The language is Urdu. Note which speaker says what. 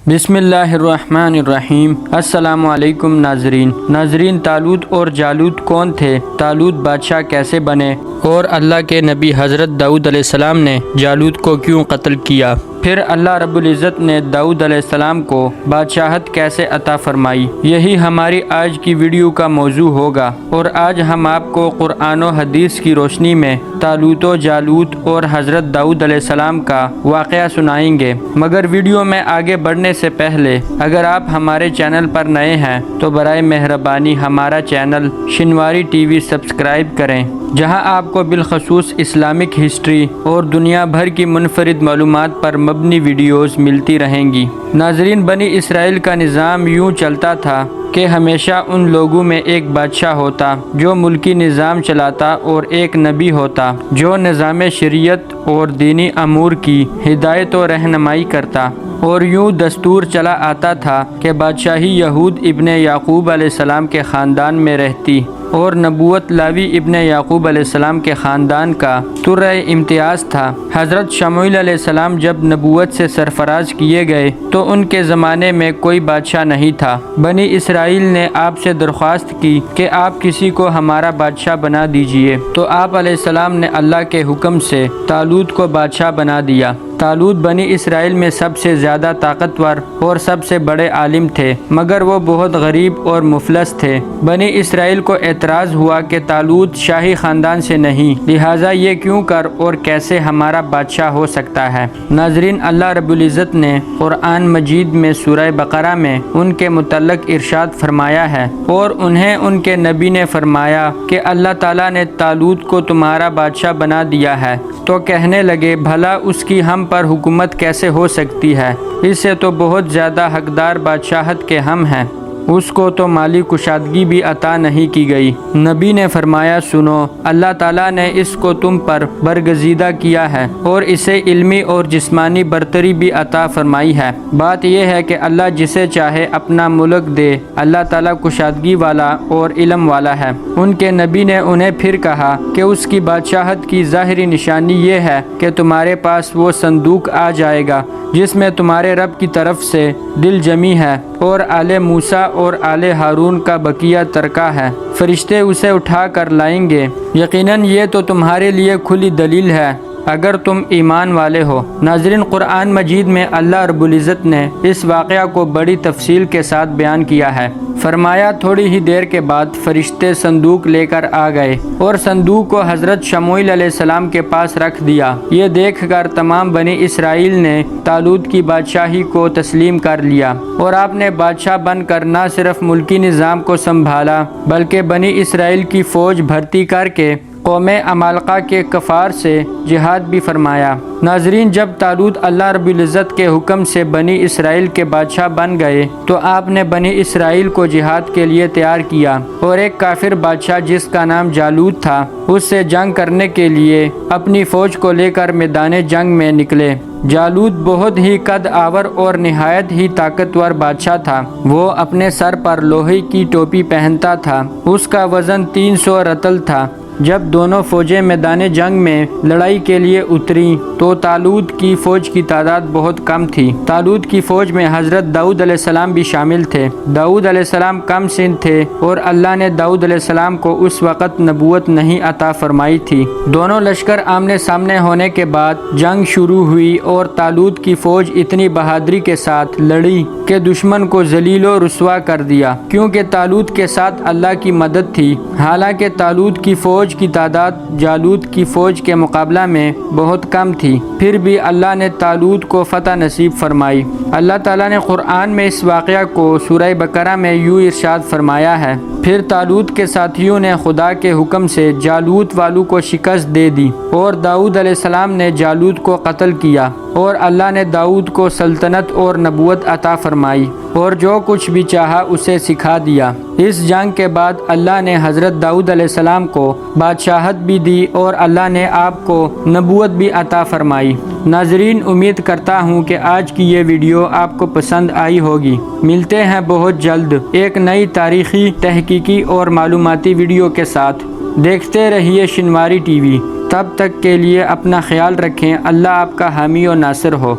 Speaker 1: بسم اللہ الرحمن الرحیم۔ السلام علیکم ناظرین، طالوت اور جالوت کون تھے؟ طالوت بادشاہ کیسے بنے؟ اور اللہ کے نبی حضرت داؤد علیہ السلام نے جالوت کو کیوں قتل کیا؟ پھر اللہ رب العزت نے داؤد علیہ السلام کو بادشاہت کیسے عطا فرمائی؟ یہی ہماری آج کی ویڈیو کا موضوع ہوگا، اور آج ہم آپ کو قرآن و حدیث کی روشنی میں طالوت و جالوت اور حضرت داؤد علیہ السلام کا واقعہ سنائیں گے۔ مگر ویڈیو میں آگے بڑھنے سے پہلے اگر آپ ہمارے چینل پر نئے ہیں تو برائے مہربانی ہمارا channel Shinwari T V subscribe کریں، جہاں آپ کو بالخصوص اسلامک ہسٹری اور دنیا بھر کی منفرد معلومات پر مبنی ویڈیوز ملتی رہیں گی۔ ناظرین، بنی اسرائیل کا نظام یوں چلتا تھا کہ ہمیشہ ان لوگوں میں ایک بادشاہ ہوتا جو ملکی نظام چلاتا، اور ایک نبی ہوتا جو نظام شریعت اور دینی امور کی ہدایت و رہنمائی کرتا۔ اور یوں دستور چلا آتا تھا کہ بادشاہی یہود ابن یعقوب علیہ السلام کے خاندان میں رہتی، اور نبوت لاوی ابن یعقوب علیہ السلام کے خاندان کا ترہ امتیاز تھا۔ حضرت شموئیل علیہ السلام جب نبوت سے سرفراز کیے گئے تو ان کے زمانے میں کوئی بادشاہ نہیں تھا۔ بنی اسرائیل نے آپ سے درخواست کی کہ آپ کسی کو ہمارا بادشاہ بنا دیجئے، تو آپ علیہ السلام نے اللہ کے حکم سے طالوت کو بادشاہ بنا دیا۔ طالوت بنی اسرائیل میں سب سے زیادہ طاقتور اور سب سے بڑے عالم تھے، مگر وہ بہت غریب اور مفلس تھے۔ بنی اسرائیل کو اعتراض ہوا کہ طالوت شاہی خاندان سے نہیں، لہٰذا یہ کیوں کر اور کیسے ہمارا بادشاہ ہو سکتا ہے؟ ناظرین، اللہ رب العزت نے قرآن مجید میں سورہ بقرہ میں ان کے متعلق ارشاد فرمایا ہے، اور انہیں ان کے نبی نے فرمایا کہ اللہ تعالیٰ نے طالوت کو تمہارا بادشاہ بنا دیا ہے، تو کہنے لگے بھلا اس کی ہم پر حکومت کیسے ہو سکتی ہے؟ اس سے تو بہت زیادہ حقدار بادشاہت کے ہم ہیں، اس کو تو مالی کشادگی بھی عطا نہیں کی گئی۔ نبی نے فرمایا سنو، اللہ تعالیٰ نے اس کو تم پر برگزیدہ کیا ہے، اور اسے علمی اور جسمانی برتری بھی عطا فرمائی ہے۔ بات یہ ہے کہ اللہ جسے چاہے اپنا ملک دے۔ اللہ تعالیٰ کشادگی والا اور علم والا ہے۔ ان کے نبی نے انہیں پھر کہا کہ اس کی بادشاہت کی ظاہری نشانی یہ ہے کہ تمہارے پاس وہ صندوق آ جائے گا جس میں تمہارے رب کی طرف سے دل جمی ہے، اور آل موسیٰ اور آل ہارون کا بقیہ ترکہ ہے۔ فرشتے اسے اٹھا کر لائیں گے۔ یقیناً یہ تو تمہارے لیے کھلی دلیل ہے اگر تم ایمان والے ہو۔ ناظرین، قرآن مجید میں اللہ رب العزت نے اس واقعہ کو بڑی تفصیل کے ساتھ بیان کیا ہے۔ فرمایا تھوڑی ہی دیر کے بعد فرشتے صندوق لے کر آ گئے، اور صندوق کو حضرت شموئیل علیہ السلام کے پاس رکھ دیا۔ یہ دیکھ کر تمام بنی اسرائیل نے طالوت کی بادشاہی کو تسلیم کر لیا، اور آپ نے بادشاہ بن کر نہ صرف ملکی نظام کو سنبھالا بلکہ بنی اسرائیل کی فوج بھرتی کر کے قوم عمالقہ کے کفار سے جہاد بھی فرمایا۔ ناظرین، جب طالوت اللہ رب العزت کے حکم سے بنی اسرائیل کے بادشاہ بن گئے تو آپ نے بنی اسرائیل کو جہاد کے لیے تیار کیا، اور ایک کافر بادشاہ جس کا نام جالوت تھا اس سے جنگ کرنے کے لیے اپنی فوج کو لے کر میدان جنگ میں نکلے۔ جالوت بہت ہی قد آور اور نہایت ہی طاقتور بادشاہ تھا۔ وہ اپنے سر پر لوہے کی ٹوپی پہنتا تھا، اس کا وزن 300 رطل تھا۔ جب دونوں فوجیں میدان جنگ میں لڑائی کے لیے اتریں تو طالوت کی فوج کی تعداد بہت کم تھی۔ طالوت کی فوج میں حضرت داؤد علیہ السلام بھی شامل تھے۔ داؤد علیہ السلام کم سن تھے، اور اللہ نے داؤد علیہ السلام کو اس وقت نبوت نہیں عطا فرمائی تھی۔ دونوں لشکر آمنے سامنے ہونے کے بعد جنگ شروع ہوئی، اور طالوت کی فوج اتنی بہادری کے ساتھ لڑی کہ دشمن کو ذلیل و رسوا کر دیا، کیونکہ طالوت کے ساتھ اللہ کی مدد تھی۔ حالانکہ طالوت کی فوج کی تعداد جالوت کی فوج کے مقابلہ میں بہت کم تھی، پھر بھی اللہ نے طالوت کو فتح نصیب فرمائی۔ اللہ تعالیٰ نے قرآن میں اس واقعہ کو سورہ بقرہ میں یوں ارشاد فرمایا ہے، پھر طالوت کے ساتھیوں نے خدا کے حکم سے جالوت والوں کو شکست دے دی، اور داؤد علیہ السلام نے جالوت کو قتل کیا، اور اللہ نے داؤد کو سلطنت اور نبوت عطا فرمائی، اور جو کچھ بھی چاہا اسے سکھا دیا۔ اس جنگ کے بعد اللہ نے حضرت داؤد علیہ السلام کو بادشاہت بھی دی، اور اللہ نے آپ کو نبوت بھی عطا فرمائی۔ ناظرین، امید کرتا ہوں کہ آج کی یہ ویڈیو آپ کو پسند آئی ہوگی۔ ملتے ہیں بہت جلد ایک نئی تاریخی، تحقیقی اور معلوماتی ویڈیو کے ساتھ۔ دیکھتے رہیے شنواری ٹی وی۔ تب تک کے لیے اپنا خیال رکھیں۔ اللہ آپ کا حامی و ناصر ہو۔